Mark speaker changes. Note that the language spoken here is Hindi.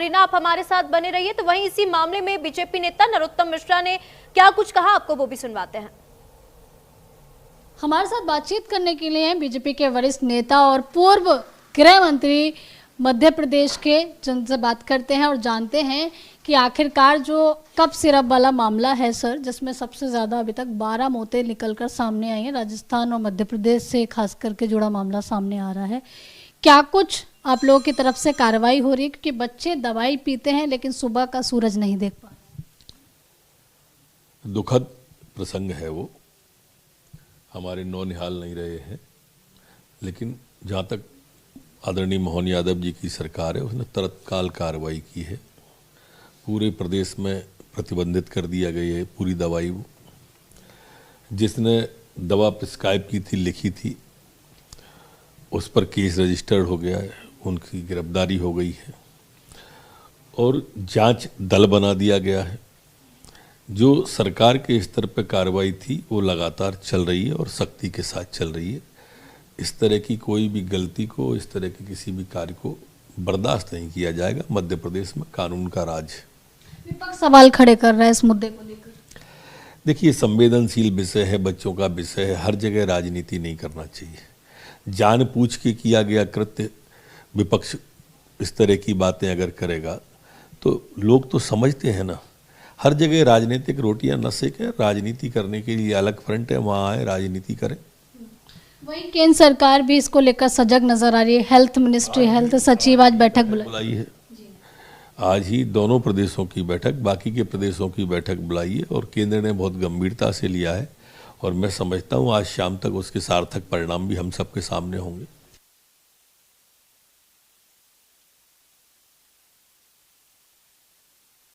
Speaker 1: रीना, आप हमारे साथ बने रहिए। तो वहीं इसी मामले में बीजेपी नेता नरोत्तम मिश्रा ने क्या कुछ कहा, आपको वो भी सुनवाते हैं।
Speaker 2: हमारे साथ बातचीत करने के लिए बीजेपी के वरिष्ठ नेता और पूर्व गृह मंत्री मध्य प्रदेश के, जिनसे बात करते हैं और जानते हैं कि आखिरकार जो कप सिरप वाला मामला है सर, जिसमें सबसे ज़्यादा अभी तक 12 मौतें निकलकर सामने आई हैं, राजस्थान और मध्य प्रदेश से खास करके जुड़ा मामला सामने आ रहा है। क्या कुछ आप लोगों की तरफ से कार्रवाई हो रही है, क्योंकि बच्चे दवाई पीते हैं लेकिन सुबह का सूरज नहीं देख पा रहे?
Speaker 3: दुखद प्रसंग है वो, हमारे नौनिहाल नहीं रहे हैं, लेकिन जहाँ तक आदरणीय मोहन यादव जी की सरकार है उसने तत्काल कार्रवाई की है। पूरे प्रदेश में प्रतिबंधित कर दिया गया है पूरी दवाई। वो जिसने दवा प्रिस्क्राइब की थी, लिखी थी, उस पर केस रजिस्टर्ड हो गया है, उनकी गिरफ्तारी हो गई है और जांच दल बना दिया गया है। जो सरकार के स्तर पर कार्रवाई थी वो लगातार चल रही है और सख्ती के साथ चल रही है। इस तरह की कोई भी गलती को, इस तरह के किसी भी कार्य को बर्दाश्त नहीं किया जाएगा। मध्य प्रदेश में कानून का राज है।
Speaker 2: विपक्ष सवाल खड़े कर रहा है इस मुद्दे को लेकर।
Speaker 3: देखिए, संवेदनशील विषय है, बच्चों का विषय है, हर जगह राजनीति नहीं करना चाहिए। जानबूझ के किया गया कृत्य, विपक्ष इस तरह की बातें अगर करेगा तो लोग तो समझते हैं ना, हर जगह राजनीतिक रोटियां न सेकें। राजनीति करने के लिए अलग फ्रंट है, वहाँ आए राजनीति करें।
Speaker 2: वही केंद्र सरकार भी इसको लेकर सजग नजर आ रही है। हेल्थ मिनिस्ट्री, हेल्थ सचिव आज बैठक बुलाई
Speaker 3: है। आज ही दोनों प्रदेशों की बैठक, बाकी के प्रदेशों की बैठक बुलाई है और केंद्र ने बहुत गंभीरता से लिया है और मैं समझता हूँ आज शाम तक उसके सार्थक परिणाम भी हम सबके सामने होंगे।